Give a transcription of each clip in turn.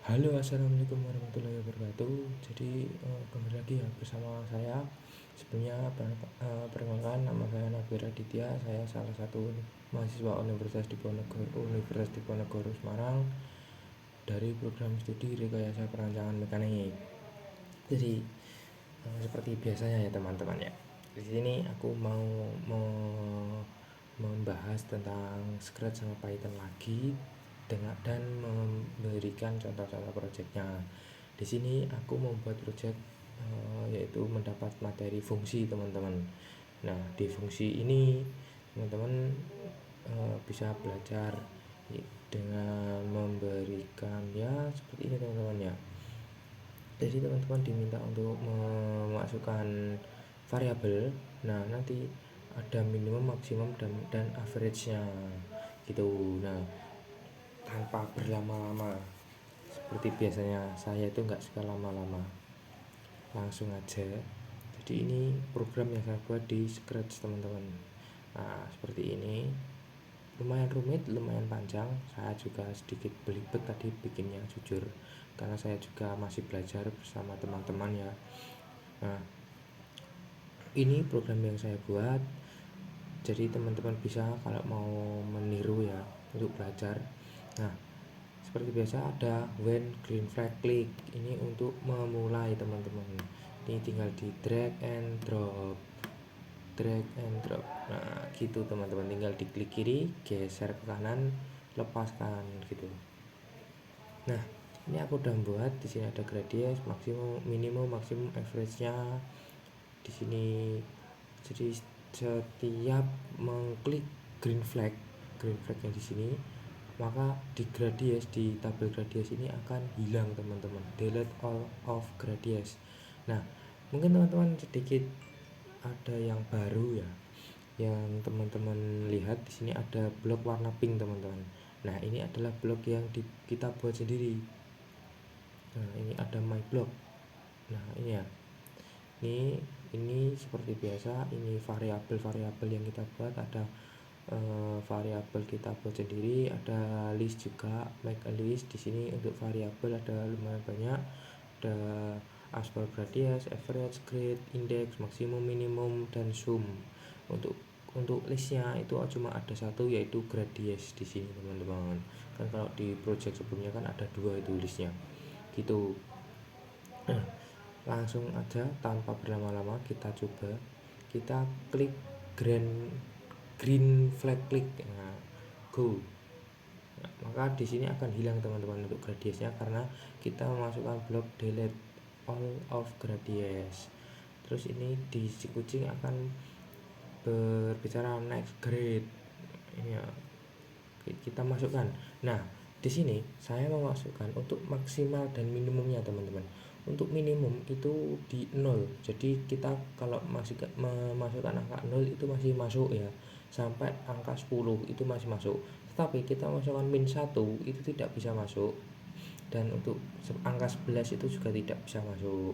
Halo, assalamualaikum warahmatullahi wabarakatuh. Jadi kembali lagi ya bersama saya. Sebelumnya perkenalkan, nama saya Nabil Raditya. Saya salah satu mahasiswa Universitas Diponegoro Semarang dari program studi Rekayasa Perancangan Mekanik. Jadi seperti biasanya ya teman-teman ya. Di sini aku mau membahas tentang Scratch sama Python lagi dan memberikan contoh-contoh proyeknya. Di sini aku membuat proyek yaitu mendapat materi fungsi teman-teman. Nah, di fungsi ini teman-teman bisa belajar dengan memberikan ya seperti ini teman-teman ya. Jadi teman-teman diminta untuk memasukkan variabel. Nah, nanti ada minimum, maksimum dan average-nya gitu. Nah, tanpa berlama-lama seperti biasanya saya itu nggak suka lama-lama, langsung aja. Jadi ini program yang saya buat di Scratch teman-teman. Nah, seperti ini, lumayan rumit, lumayan panjang. Saya juga sedikit belibet tadi bikinnya, jujur, karena saya juga masih belajar bersama teman-teman ya. Nah, ini program yang saya buat, jadi teman-teman bisa kalau mau meniru ya untuk belajar. Nah, seperti biasa ada when green flag click, ini untuk memulai teman-teman. Ini tinggal di drag and drop. Nah, gitu teman-teman, tinggal diklik kiri, geser ke kanan, lepaskan gitu. Nah, ini aku udah buat. Di sini ada gradius, maksimum, minimum, maksimum, average-nya di sini. Jadi setiap mengklik green flag yang di sini, maka di gradius, di tabel gradius ini akan hilang teman-teman, delete all of gradius. Nah, mungkin teman-teman sedikit ada yang baru ya, yang teman-teman lihat di sini ada blok warna pink teman-teman. Nah, ini adalah blok yang kita buat sendiri. Nah, ini ada my block. Nah, ini ya, ini seperti biasa, ini variabel yang kita buat. Ada variabel kita buat sendiri, ada list juga, make a list. Di sini untuk variabel ada lumayan banyak, ada aspal gradius, average, grade, index, maksimum, minimum, dan sum. Untuk listnya itu cuma ada satu, yaitu gradius di sini teman-teman. Kan kalau di project sebelumnya kan ada dua itu listnya gitu. Nah, langsung aja tanpa berlama-lama kita coba, kita klik green flag click. Nah, go. Nah, maka di sini akan hilang teman-teman untuk gradiusnya, karena kita memasukkan blok delete all of gradius. Terus ini di si kucing akan berbicara next grade. Ini ya, kita masukkan. Nah, di sini saya memasukkan untuk maksimal dan minimumnya teman-teman. Untuk minimum itu di 0. Jadi kita kalau memasukkan angka 0 itu masih masuk ya. Sampai angka 10 itu masih masuk. Tetapi kita masukkan min 1 itu tidak bisa masuk. Dan untuk angka 11 itu juga tidak bisa masuk.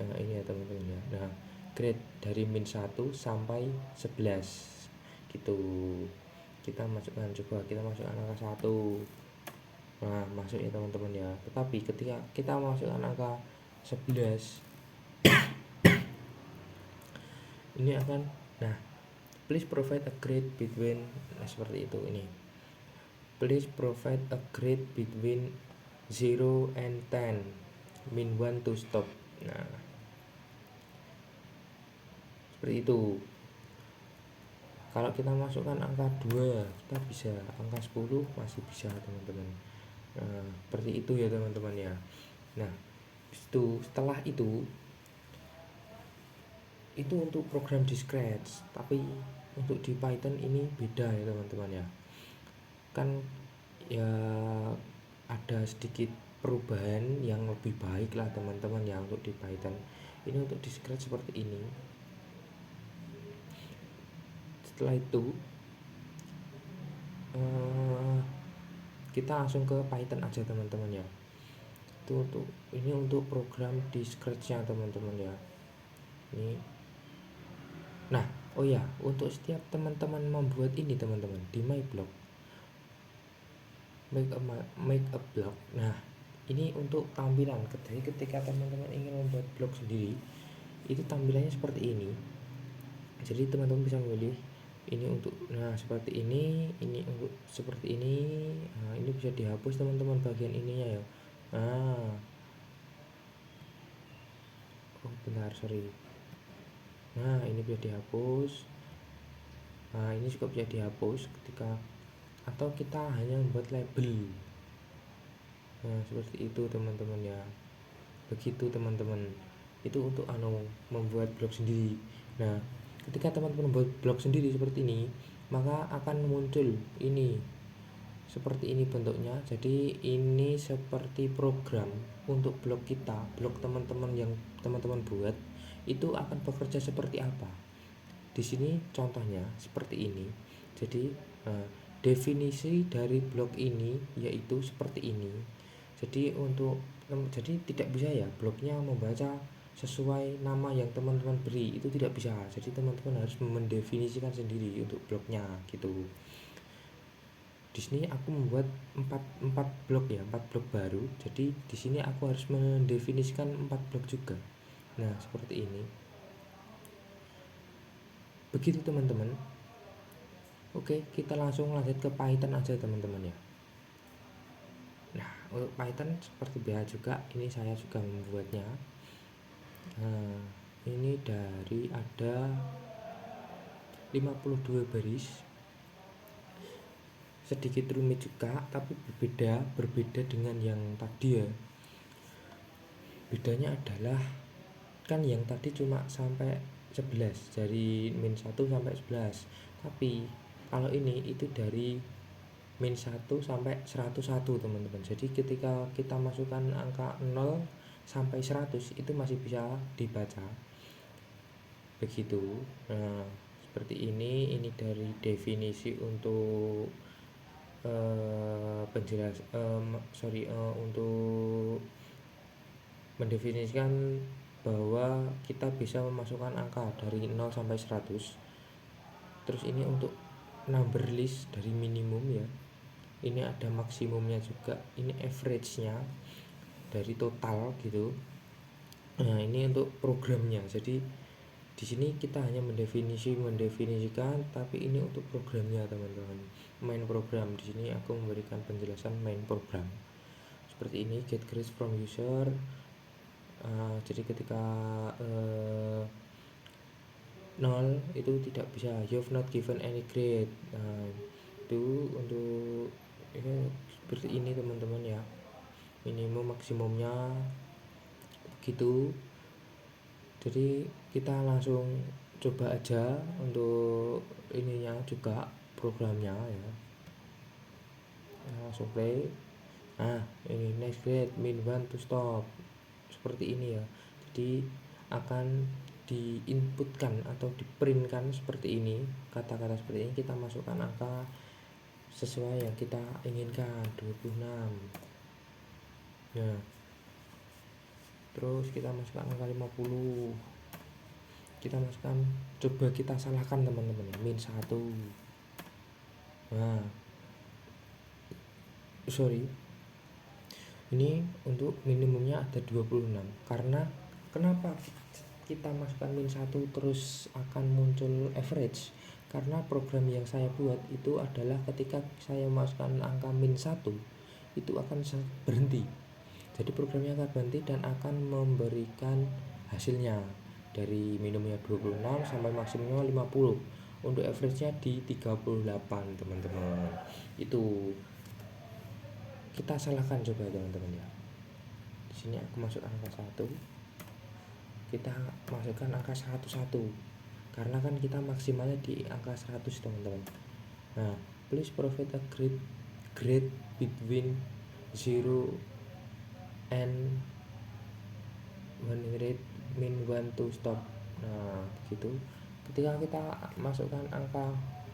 Nah, ini ya teman-teman ya. Nah, grade dari min 1 sampai 11 gitu. Kita masukkan angka 1. Nah, masuk ya teman-teman ya. Tetapi ketika kita masukkan angka 11, ini akan, nah, please provide a grade between, nah seperti itu. Ini please provide a grade between 0 and 10, min 1 to stop. Nah, seperti itu. Kalau kita masukkan angka 2 kita bisa, angka 10 masih bisa teman-teman. Nah, seperti itu ya teman-teman ya. Nah, setelah itu untuk program di Scratch. Tapi untuk di Python ini beda ya teman-teman ya. Kan ya ada sedikit perubahan yang lebih baik lah teman-teman ya untuk di Python. Ini untuk di Scratch seperti ini. Setelah itu kita langsung ke Python aja teman-teman ya. Itu untuk program di Scratch-nya teman-teman ya. Ini. Nah, oh ya, untuk setiap teman-teman membuat ini teman-teman di my block, make a block. Nah, Ini untuk tampilan. Jadi ketika teman-teman ingin membuat blog sendiri, itu tampilannya seperti ini. Jadi teman-teman bisa memilih ini untuk, nah seperti ini untuk seperti ini. Nah, ini bisa dihapus teman-teman bagian ininya ya. Nah, oh bentar, sorry. Nah, ini bisa dihapus. Nah, ini juga bisa dihapus ketika, atau kita hanya membuat label. Nah, seperti itu teman-teman ya. Begitu teman-teman. Itu untuk membuat blog sendiri. Nah, ketika teman-teman membuat blog sendiri seperti ini, maka akan muncul ini. Seperti ini bentuknya. Jadi ini seperti program untuk blog kita, blog teman-teman yang teman-teman buat itu akan bekerja seperti apa. Di sini contohnya seperti ini. Jadi definisi dari blog ini yaitu seperti ini. Jadi jadi tidak bisa ya blognya membaca sesuai nama yang teman-teman beri, itu tidak bisa. Jadi teman-teman harus mendefinisikan sendiri untuk blognya gitu. Di sini aku membuat 4 blog ya, 4 blog baru. Jadi di sini aku harus mendefinisikan 4 blog juga. Nah, seperti ini. Begitu teman-teman. Oke, kita langsung lanjut ke Python aja teman-teman ya. Nah, untuk Python seperti biasa juga, ini saya juga membuatnya. Nah, ini dari ada 52 baris. Sedikit rumit juga, tapi berbeda dengan yang tadi ya. Bedanya adalah kan yang tadi cuma sampai 11, dari min 1 sampai 11. Tapi kalau ini itu dari min 1 sampai 101 teman-teman. Jadi ketika kita masukkan angka 0 sampai 100 itu masih bisa dibaca. Begitu. Nah, seperti ini dari definisi untuk untuk mendefinisikan bahwa kita bisa memasukkan angka dari 0 sampai 100. Terus ini untuk number list dari minimum ya. Ini ada maksimumnya juga. Ini average-nya dari total gitu. Nah, ini untuk programnya. Jadi di sini kita hanya mendefinisikan, tapi ini untuk programnya teman-teman. Main program. Di sini aku memberikan penjelasan main program. Seperti ini, get grades from user. Jadi ketika 0 itu tidak bisa, you've not given any grade. Nah, itu untuk ini seperti ini teman-teman ya. Minimum maksimumnya begitu. Jadi kita langsung coba aja untuk ininya juga, programnya ya. Langsung play. Nah, ini next grade min 1 to stop. Seperti ini ya. Jadi akan diinputkan atau diprintkan seperti ini, kata-kata seperti ini. Kita masukkan angka sesuai yang kita inginkan, 26. Nah, terus kita masukkan angka 50. Kita masukkan, coba kita salahkan teman-teman ya, min 1. Nah, sorry, ini untuk minimumnya ada 26. Karena kenapa kita masukkan min 1 terus akan muncul average? Karena program yang saya buat itu adalah ketika saya masukkan angka min 1 itu akan berhenti. Jadi programnya akan berhenti dan akan memberikan hasilnya dari minimumnya 26 sampai maksimumnya 50. Untuk average-nya di 38 teman-teman. Itu kita salahkan coba teman-teman ya. Di sini aku masuk angka 1. Kita masukkan angka 101. Karena kan kita maksimalnya di angka 100 teman-teman. Nah, please provide a grade between 0 and 100 min 1 to stop. Nah, begitu. Ketika kita masukkan angka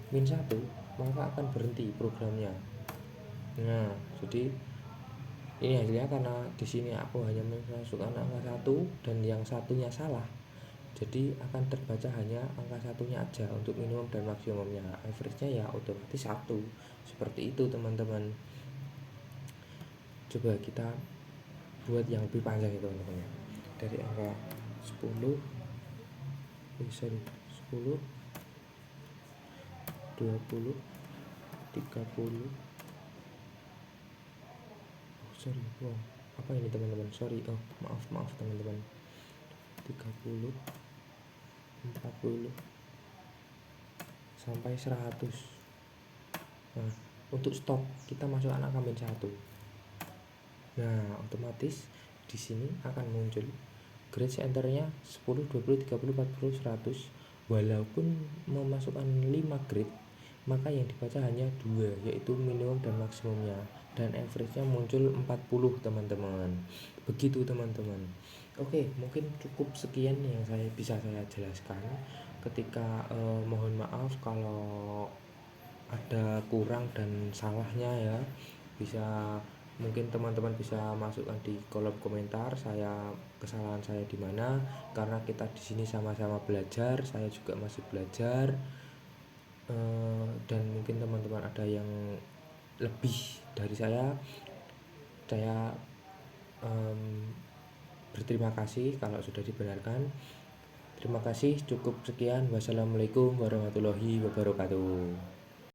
min 1, maka akan berhenti programnya. Nah, jadi ini hasilnya karena di sini aku hanya memasukkan angka 1 dan yang satunya salah. Jadi akan terbaca hanya angka satunya aja untuk minimum dan maksimumnya. Average-nya ya otomatis 1. Seperti itu teman-teman. Coba kita buat yang lebih panjang itu teman-teman. Dari angka 10 10 20 30 apa ini teman-teman, maaf teman-teman, 30 40 sampai 100. Nah, untuk stop kita masukkan angka min 1. Nah, otomatis di sini akan muncul grade centernya 10 20 30 40 100. Walaupun memasukkan 5 grade, maka yang dibaca hanya 2, yaitu minimum dan maksimumnya, dan average-nya muncul 40 teman-teman. Begitu teman-teman. Oke, mungkin cukup sekian yang bisa saya jelaskan. Mohon maaf kalau ada kurang dan salahnya ya. Mungkin teman-teman bisa masukkan di kolom komentar kesalahan saya di mana, karena kita di sini sama-sama belajar, saya juga masih belajar. Dan mungkin teman-teman ada yang lebih dari saya berterima kasih kalau sudah dibenarkan. Terima kasih, cukup sekian. Wassalamualaikum warahmatullahi wabarakatuh.